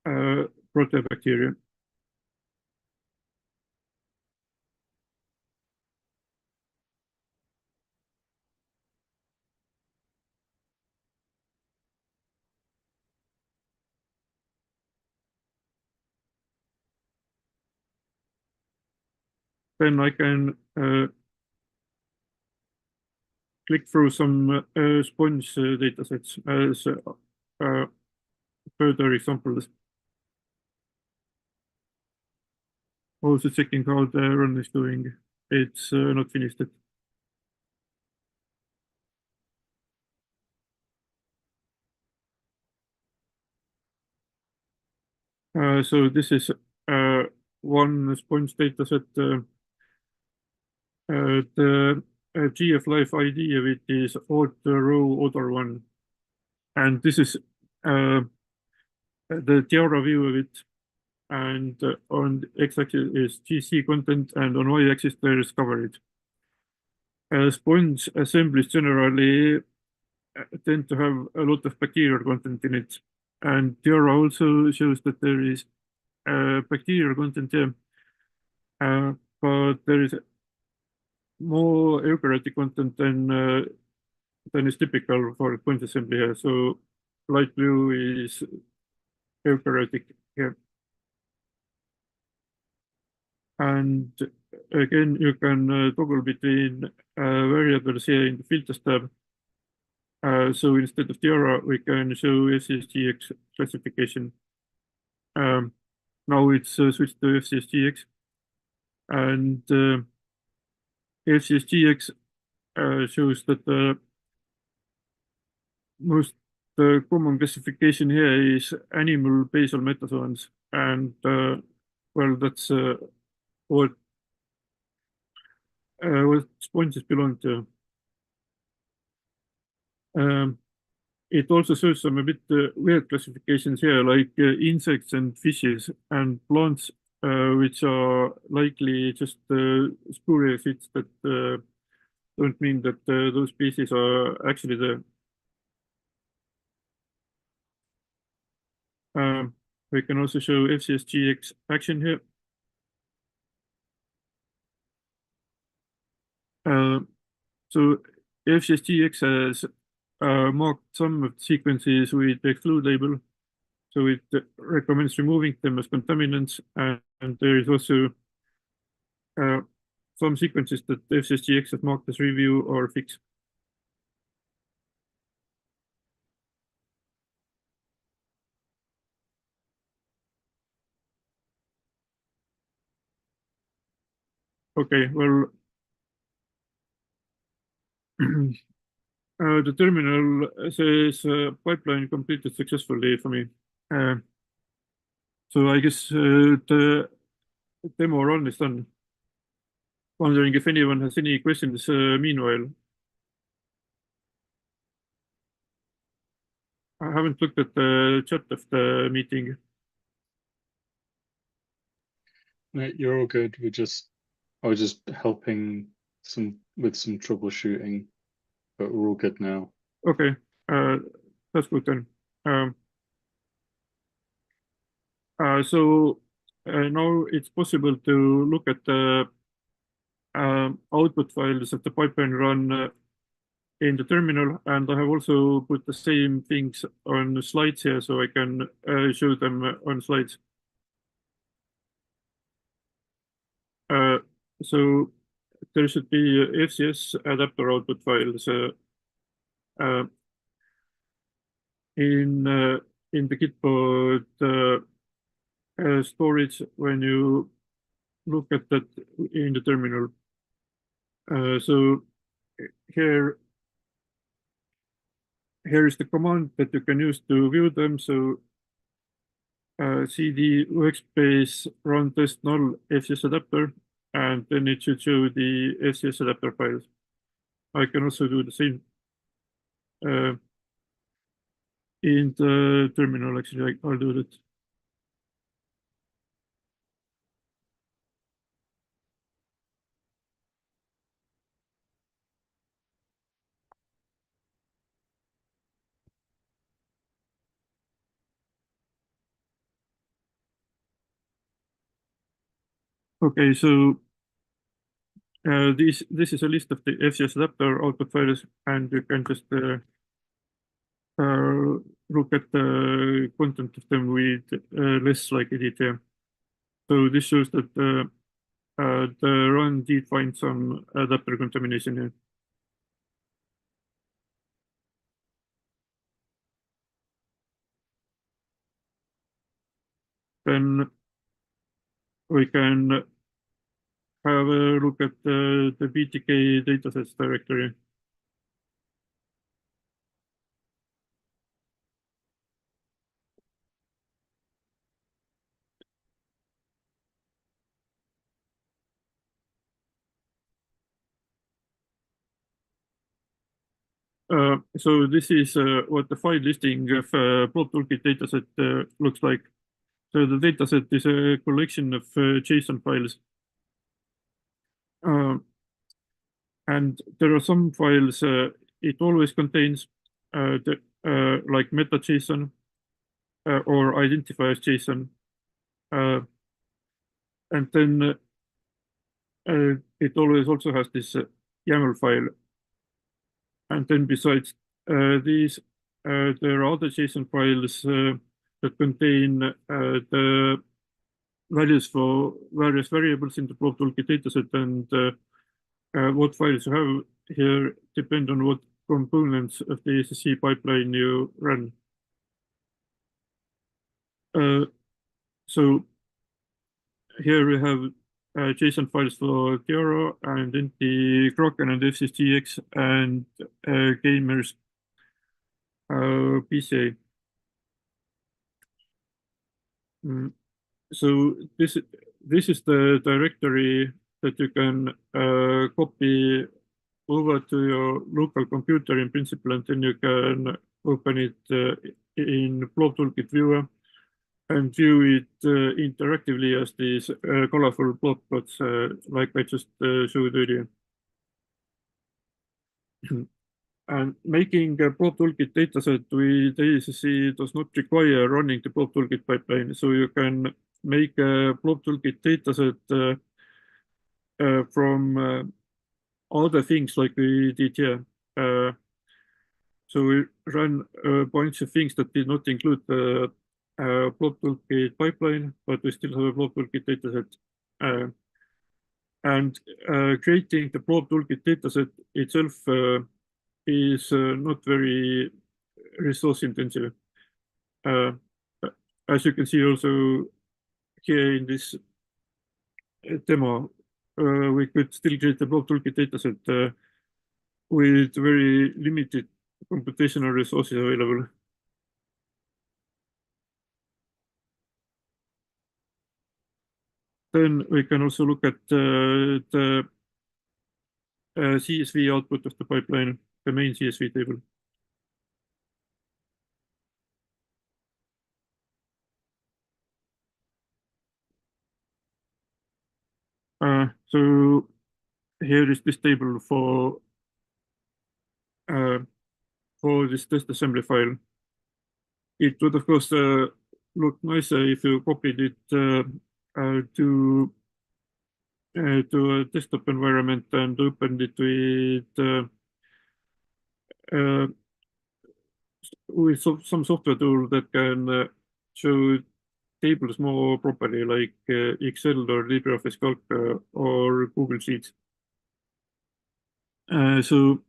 proteobacteria. then I can click through some sponge datasets as further examples. Also checking how the run is doing. It's not finished yet. So this is one sponge dataset. The GF life ID of it is odd row order one, and this is the Tiara view of it. And on x-axis is GC content, and on y-axis there is coverage. Sponge assemblies generally tend to have a lot of bacterial content in it, and Tiara also shows that there is bacterial content here, but there is more eukaryotic content than is typical for sponge assembly here. So light blue is eukaryotic here. And again, you can toggle between variables here in the filters tab. So instead of Tiara, we can show FCSGX classification. Now it's switched to FCSGX, and FCSGX shows that most common classification here is animal basal metazoans, and well, that's what sponges belong to. It also shows some a bit weird classifications here, like insects and fishes and plants, which are likely just spurious hits that don't mean that those species are actually there. We can also show FCSGX action here. So FCSGX has marked some of the sequences with the exclude label. So it recommends removing them as contaminants, and there is also some sequences that FCSGX has marked as review or fix. Okay, well, the terminal says pipeline completed successfully for me. So I guess the demo run is done. Wondering if anyone has any questions meanwhile. I haven't looked at the chat of the meeting. No, you're all good. I was just helping with some troubleshooting, but we're all good now. Okay, that's good then. So now it's possible to look at the output files that the pipeline run in the terminal, and I have also put the same things on slides here, so I can show them on slides. So there should be FCS adapter output files in the Gitboard storage when you look at that in the terminal. So here is the command that you can use to view them. So cd workspace run test null FCS adapter, and then it should show the FCS adapter files. I can also do the same in the terminal. Actually, I'll do that. Okay, so this is a list of the FCS adapter output files, and you can just look at the content of them with less like detail. So this shows that the run did find some adapter contamination here. Then we can have a look at the BTK datasets directory. So this is what the file listing of Blob Toolkit dataset looks like. So the dataset is a collection of JSON files. And there are some files it always contains like meta.json or identifiers JSON. And then it always also has this YAML file. And then besides these, there are other JSON files that contain the values for various variables in the Blob Toolkit dataset, and what files you have here depend on what components of the Ascc pipeline you run. So here we have JSON files for Tiara and NT Kraken and FCGX and Gamers PCA. So this is the directory that you can copy over to your local computer in principle, and then you can open it in Blob Toolkit viewer and view it interactively as these colorful blob plots like I just showed earlier. And making a Blob Toolkit dataset with Ascc does not require running the Blob Toolkit pipeline. So you can make a Blob Toolkit dataset from other things like we did here. So we ran a bunch of things that did not include the Blob Toolkit pipeline, but we still have a Blob Toolkit dataset. And creating the Blob Toolkit dataset itself is not very resource intensive. As you can see also here in this demo, we could still create a Blob Toolkit dataset with very limited computational resources available. Then we can also look at the CSV output of the pipeline, the main CSV table. So here is this table for this test assembly file. It would of course look nicer if you copied it to a desktop environment and opened it with some software tool that can show tables more properly, like Excel or LibreOffice Calc or Google Sheets. So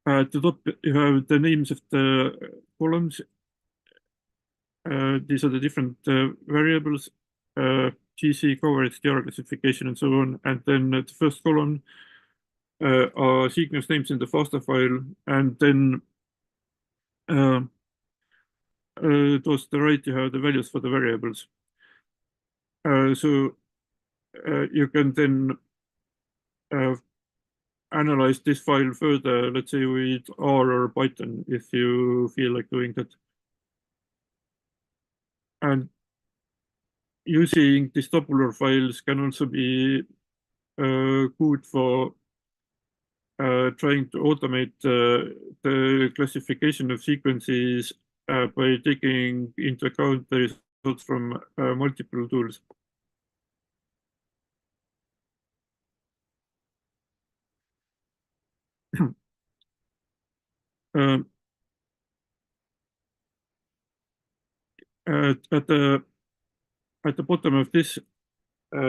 at the top, you have the names of the columns. These are the different variables, GC coverage, DR classification, and so on. And then the first column are sequence names in the FASTA file, and then towards the right, you have the values for the variables. So you can then analyze this file further, let's say with R or Python, if you feel like doing that. And using these tabular files can also be good for trying to automate the classification of sequences by taking into account the results from multiple tools. At the bottom of this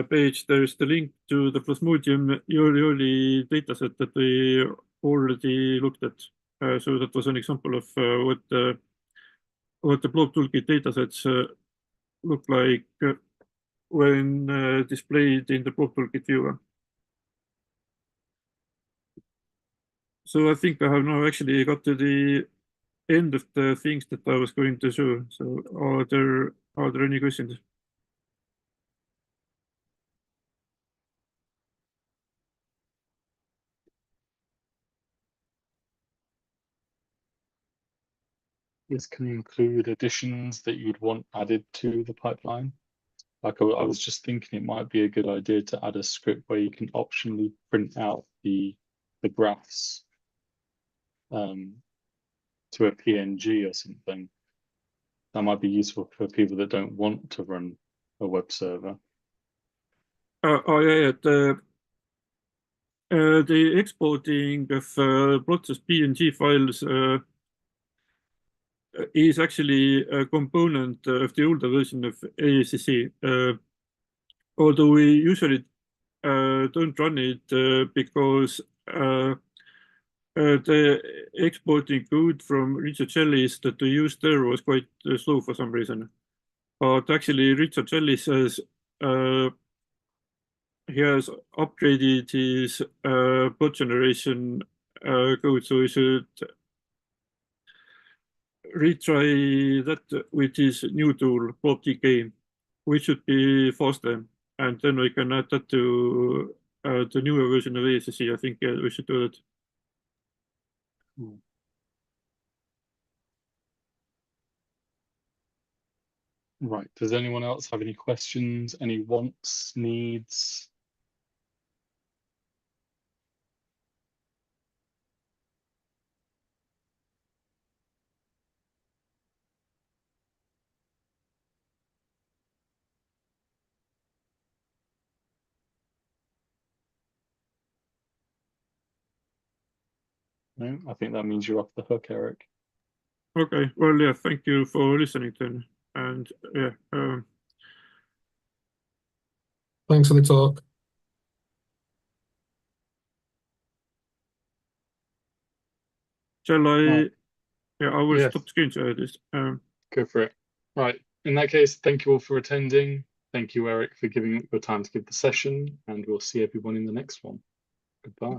page, there's the link to the Plasmodium Ioli dataset that we already looked at. So that was an example of what the blob toolkit datasets look like when displayed in the blob toolkit viewer. So I think I have now actually got to the end of the things that I was going to show. So are there any questions? This can include additions that you'd want added to the pipeline. Like I was just thinking it might be a good idea to add a script where you can optionally print out the graphs to a PNG or something. That might be useful for people that don't want to run a web server. Yeah, the exporting of plots as PNG files is actually a component of the older version of Ascc. Although we usually don't run it because the exporting code from Richard Shelley's that we used there was quite slow for some reason. But actually, Richard Shelley says he has upgraded his bot generation code, so we should retry that with his new tool, BobDK, which should be faster. And then we can add that to the newer version of Ascc. I think we should do that. Right. Does anyone else have any questions, any wants, needs? No, I think that means you're off the hook, Eric. Okay, well, yeah, thank you for listening then. And yeah, Thanks for the talk. shall I? Right. Yeah, I will Yes. stop screen share this. Go for it. Right. In that case, thank you all for attending. Thank you, Eric, for giving up your time to give the session, and we'll see everyone in the next one. Goodbye.